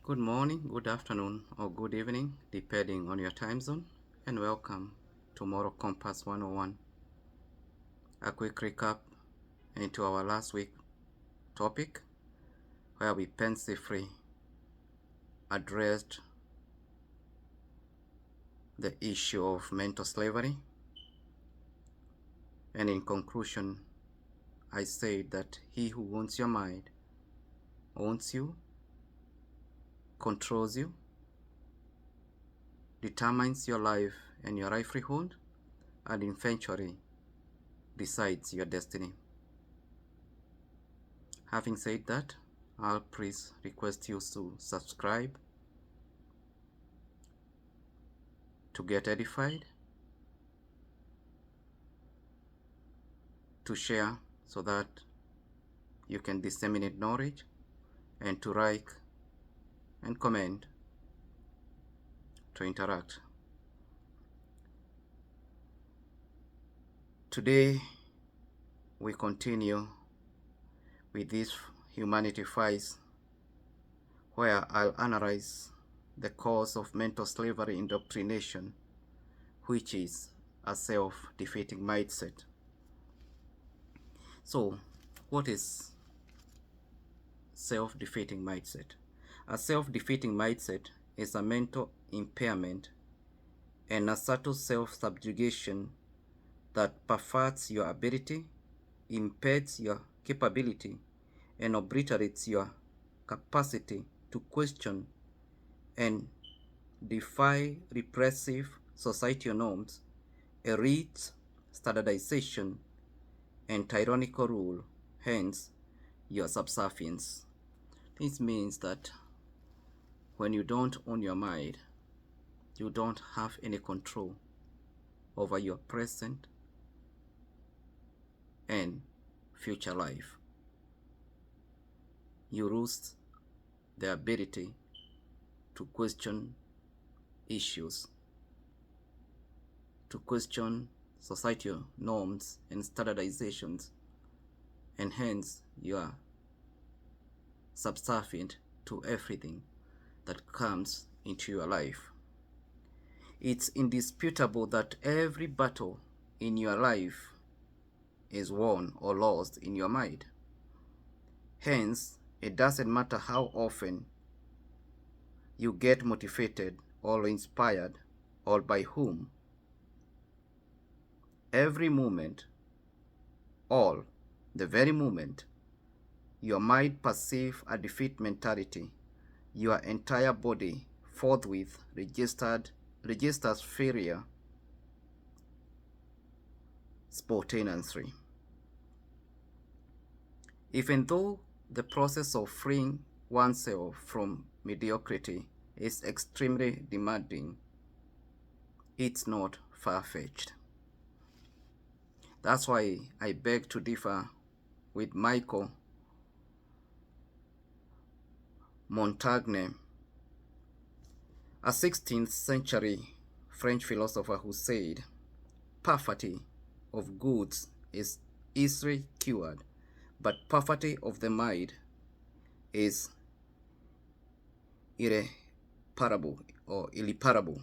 Good morning, good afternoon, or good evening, depending on your time zone, and welcome to Moral Compass 101. A quick recap into our last week topic, where we pensively addressed the issue of mental slavery. And in conclusion, I said that he who owns your mind owns you, controls you, determines your life and your livelihood, and eventually decides your destiny. Having said that, I'll please request you to subscribe to get edified, to share so that you can disseminate knowledge, and to like and comment to interact. Today we continue with this Humanity Files, where I'll analyze the cause of mental slavery indoctrination, which is a self-defeating mindset. So, what is self-defeating mindset? A self-defeating mindset is a mental impairment and a subtle self-subjugation that perverts your ability, impedes your capability, and obliterates your capacity to question and defy repressive societal norms, elites, standardization, and tyrannical rule, hence your subservience. This means that when you don't own your mind, you don't have any control over your present and future life. You lose the ability to question issues, to question societal norms and standardizations, and hence you are subservient to everything that comes into your life. It's indisputable that every battle in your life is won or lost in your mind. Hence, it doesn't matter how often you get motivated or inspired or by whom. Every moment, the very moment, your mind perceives a defeat mentality, your entire body forthwith registers failure spontaneously. Even though the process of freeing oneself from mediocrity is extremely demanding, it's not far-fetched. That's why I beg to differ with Michael Montaigne, a 16th century French philosopher who said, "Poverty of goods is easily cured, but poverty of the mind is irreparable or irreparable."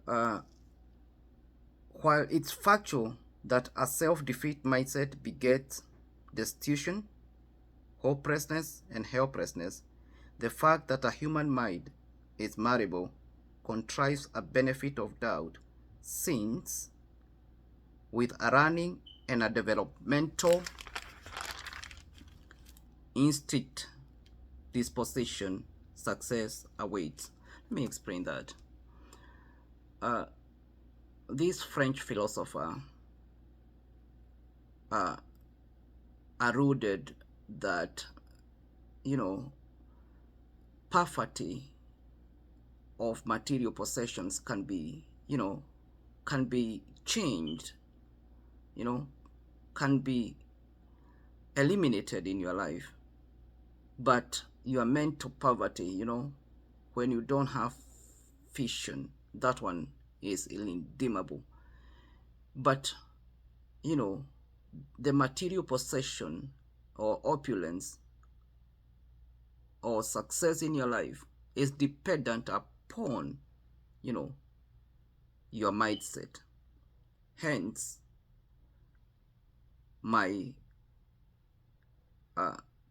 While it's factual that a self-defeat mindset begets destitution, hopelessness, and helplessness, the fact that a human mind is malleable contrives a benefit of doubt, since with a learning and a developmental instinct disposition, success awaits. Let me explain that. This French philosopher alluded that, poverty of material possessions can be changed, can be eliminated in your life. But your mental poverty, when you don't have vision, that one is irredeemable. But, the material possession or opulence or success in your life is dependent upon, your mindset. Hence, my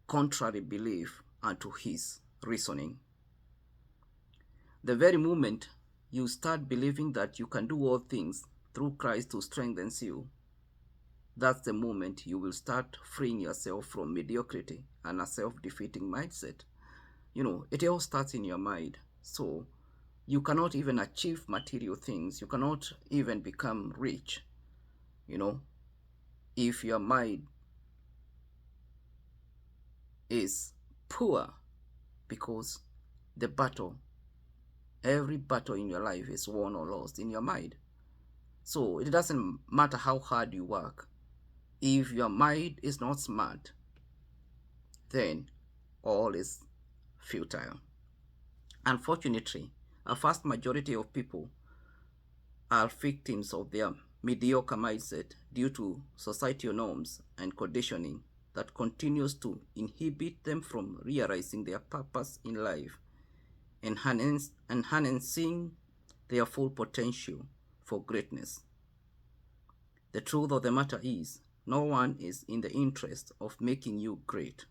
contrary belief unto his reasoning. The very moment you start believing that you can do all things through Christ who strengthens you, that's the moment you will start freeing yourself from mediocrity and a self-defeating mindset. It all starts in your mind. So you cannot even achieve material things. You cannot even become rich, if your mind is poor, because every battle in your life is won or lost in your mind. So it doesn't matter how hard you work. If your mind is not smart, then all is futile. Unfortunately, a vast majority of people are victims of their mediocre mindset due to societal norms and conditioning that continues to inhibit them from realizing their purpose in life and harnessing their full potential for greatness. The truth of the matter is, no one is in the interest of making you great.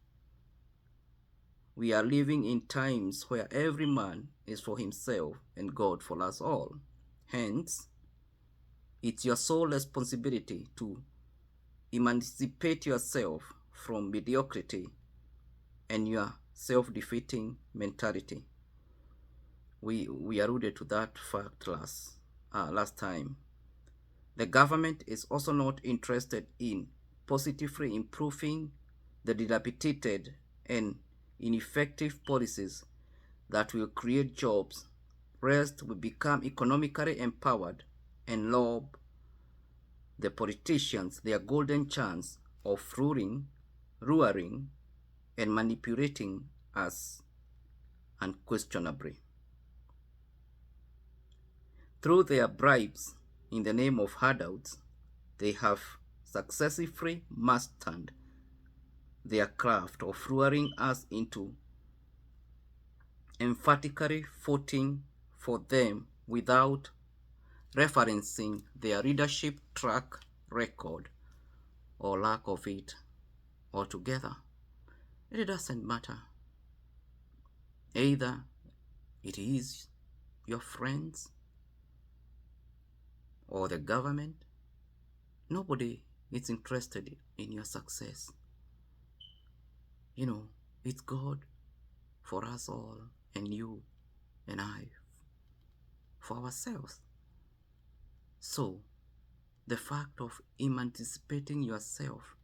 We are living in times where every man is for himself and God for us all. Hence, it's your sole responsibility to emancipate yourself from mediocrity and your self-defeating mentality. We alluded to that fact last time. The government is also not interested in positively improving the dilapidated and ineffective policies that will create jobs. Rest will become economically empowered and lob the politicians their golden chance of ruling, and manipulating us unquestionably. Through their bribes in the name of handouts, they have successfully mastered their craft of luring us into emphatically voting for them without referencing their leadership track record or lack of it altogether. It doesn't matter. Either it is your friends or the government, nobody is interested in your success. It's God for us all, and you and I for ourselves. So, the fact of emancipating yourself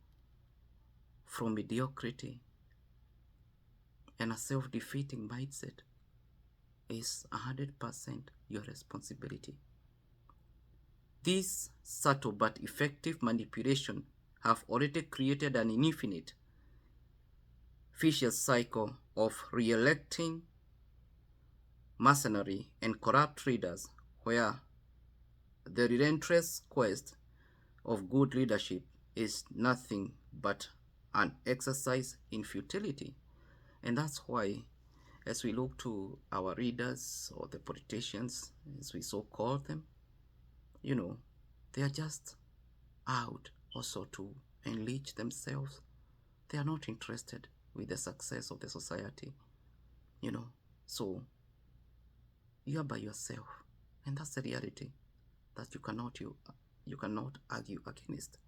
from mediocrity and a self-defeating mindset is 100% your responsibility. These subtle but effective manipulation have already created an infinite vicious cycle of re-electing mercenary and corrupt leaders, where the relentless quest of good leadership is nothing but an exercise in futility. And that's why, as we look to our leaders or the politicians, as we so call them, they are just out also to enrich themselves. They are not interested with the success of the society, So you are by yourself, and that's the reality that you cannot argue against.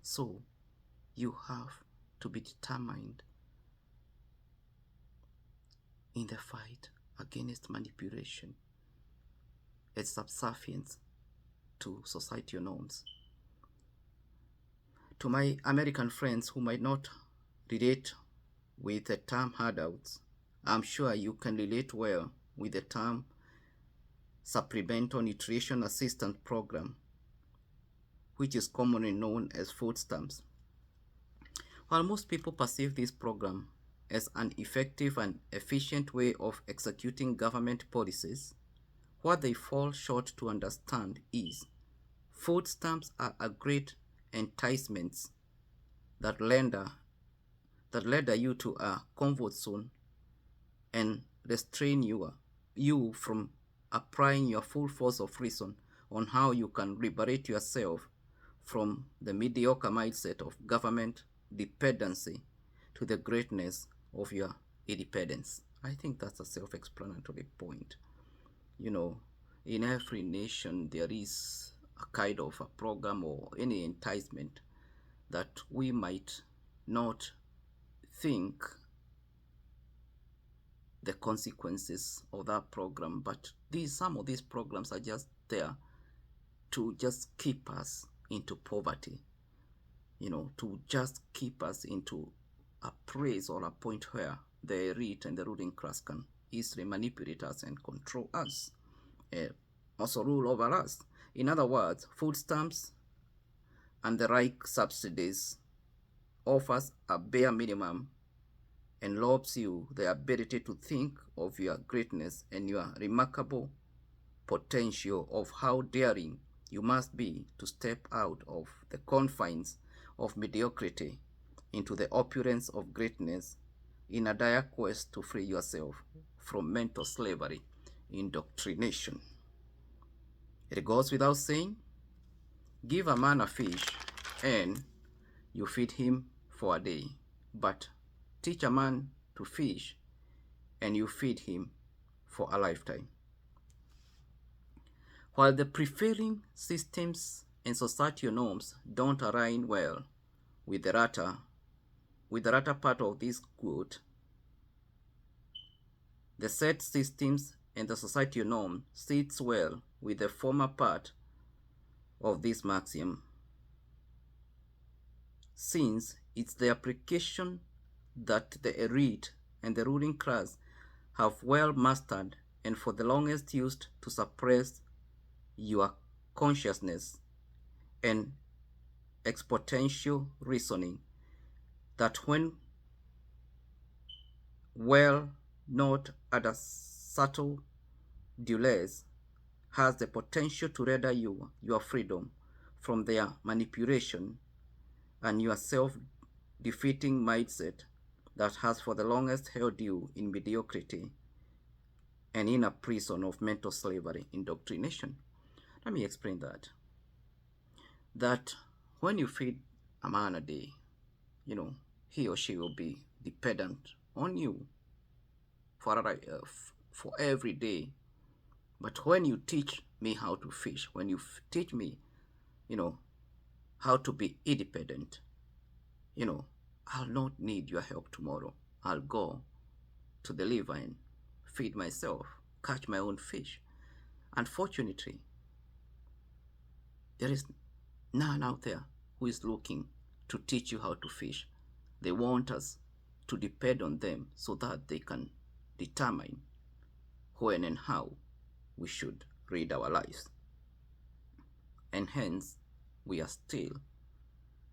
So you have to be determined in the fight against manipulation and subservience to societal norms. To my American friends who might not relate with the term handouts, I'm sure you can relate well with the term Supplemental Nutrition Assistance Program, which is commonly known as food stamps. While most people perceive this program as an effective and efficient way of executing government policies, what they fall short to understand is food stamps are a great enticements that led you to a comfort zone and restrain you from applying your full force of reason on how you can liberate yourself from the mediocre mindset of government dependency to the greatness of your independence. I think that's a self-explanatory point. You know, in every nation there is a kind of a program or any enticement that we might not think the consequences of that program, but some of these programs are just there to just keep us into poverty, to just keep us into a place or a point where the elite and the ruling class can easily manipulate us and control us, also rule over us. In other words, food stamps and the like subsidies offers a bare minimum and robs you the ability to think of your greatness and your remarkable potential of how daring you must be to step out of the confines of mediocrity into the opulence of greatness in a dire quest to free yourself from mental slavery, indoctrination. It goes without saying, give a man a fish and you feed him for a day, but teach a man to fish and you feed him for a lifetime. While the prevailing systems and societal norms don't align well with the latter part of this quote, the said systems and the societal norm sits well with the former part of this maxim, since it's the application that the elite and the ruling class have well mastered and for the longest used to suppress your consciousness and exponential reasoning that when well not at a subtle delays has the potential to render you your freedom from their manipulation and your self-defeating mindset that has for the longest held you in mediocrity and in a prison of mental slavery, indoctrination. Let me explain that. That when you feed a man a day, he or she will be dependent on you for every day. But when you teach me how to fish, when you teach me, how to be independent, I'll not need your help tomorrow. I'll go to the river and feed myself, catch my own fish. Unfortunately, there is none out there who is looking to teach you how to fish. They want us to depend on them so that they can determine when and how we should lead our lives. And hence, we are still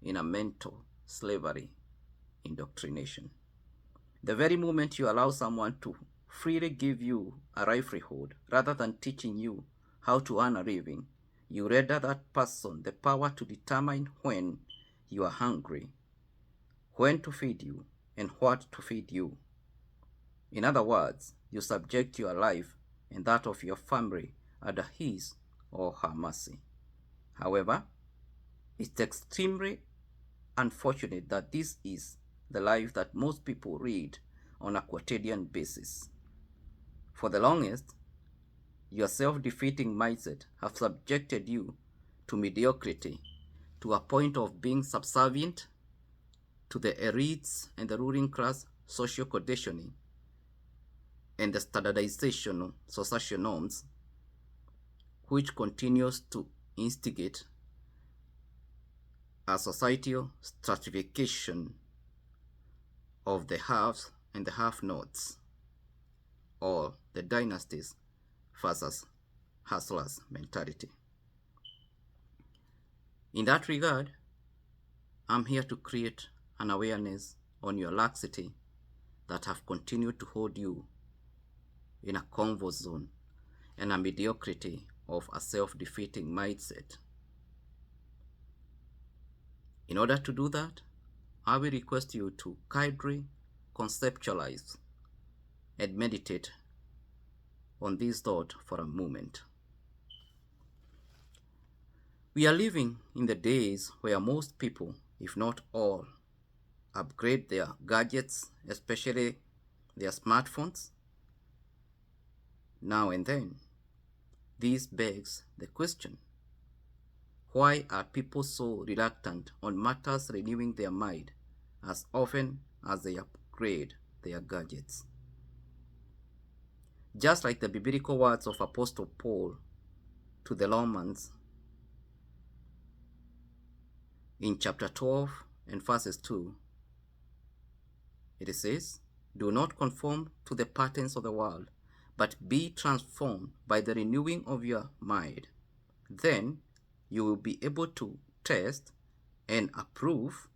in a mental slavery indoctrination. The very moment you allow someone to freely give you a livelihood rather than teaching you how to earn a living, you render that person the power to determine when you are hungry, when to feed you, and what to feed you. In other words, you subject your life and that of your family under his or her mercy. However, it's extremely unfortunate that this is the life that most people lead on a quotidian basis. For the longest, your self-defeating mindset have subjected you to mediocrity, to a point of being subservient to the elites and the ruling class social conditioning and the standardization of social norms, which continues to instigate a societal stratification of the haves and the have-nots, or the dynasties versus hustlers mentality. In that regard, I'm here to create an awareness on your laxity that have continued to hold you in a comfort zone and a mediocrity of a self-defeating mindset. In order to do that, I will request you to kindly conceptualize and meditate on this thought for a moment. We are living in the days where most people, if not all, upgrade their gadgets, especially their smartphones, now and then. This begs the question, why are people so reluctant on matters renewing their mind as often as they upgrade their gadgets? Just like the biblical words of Apostle Paul to the Romans in chapter 12 and verses 2, it says, "Do not conform to the patterns of the world, but be transformed by the renewing of your mind. Then you will be able to test and approve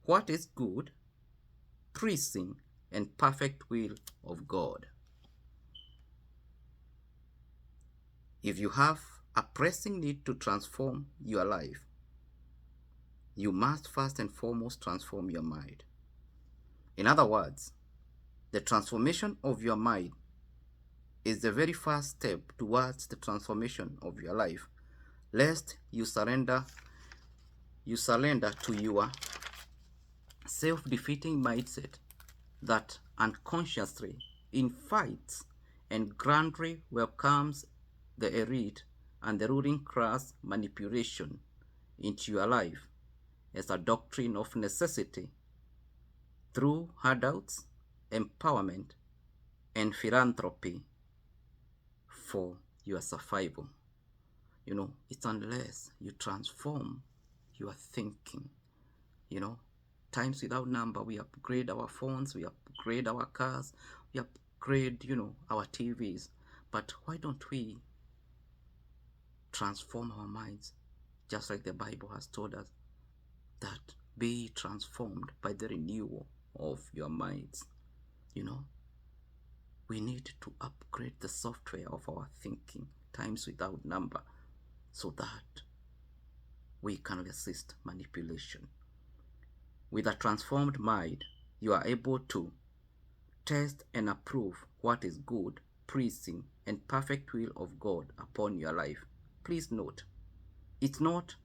what is good, pleasing, and perfect will of God." If you have a pressing need to transform your life, you must first and foremost transform your mind. In other words, the transformation of your mind is the very first step towards the transformation of your life, lest you surrender to your self-defeating mindset that unconsciously invites and grandly welcomes the elite and the ruling class manipulation into your life as a doctrine of necessity through handouts, empowerment, and philanthropy for your survival. It's unless you transform your thinking. Times without number, we upgrade our phones, we upgrade our cars, we upgrade, our TVs. But why don't we transform our minds, just like the Bible has told us, that be transformed by the renewal of your minds? We need to upgrade the software of our thinking, times without number, so that we can resist manipulation. With a transformed mind, you are able to test and approve what is good, pleasing, and perfect will of God upon your life. Please note, it's not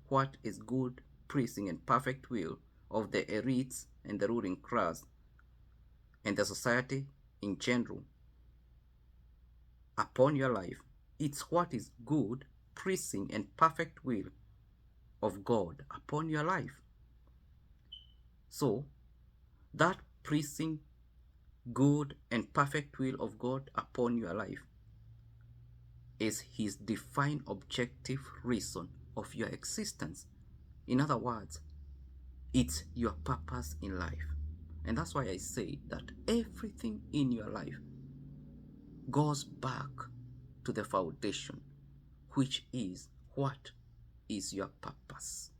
what is good, pleasing, and perfect will of the elites and the ruling class and the society in general upon your life. It's what is good, pleasing, and perfect will of God upon your life. So, that pleasing, good, and perfect will of God upon your life is His divine objective reason of your existence. In other words, it's your purpose in life. And that's why I say that everything in your life goes back to the foundation, which is, what is your purpose?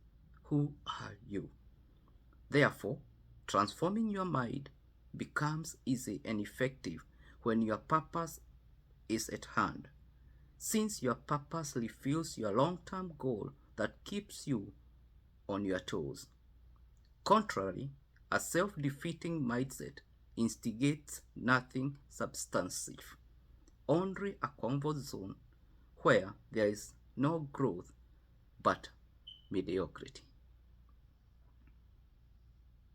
Who are you? Therefore, transforming your mind becomes easy and effective when your purpose is at hand, since your purpose reveals your long-term goal that keeps you on your toes. Contrary, a self-defeating mindset instigates nothing substantive, only a comfort zone where there is no growth but mediocrity.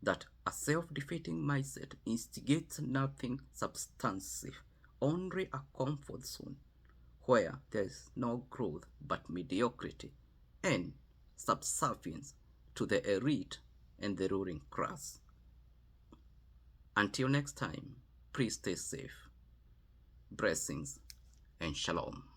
That a self-defeating mindset instigates nothing substantive, only a comfort zone where there is no growth but mediocrity and subservience to the elite and the ruling class. Until next time, please stay safe. Blessings and shalom.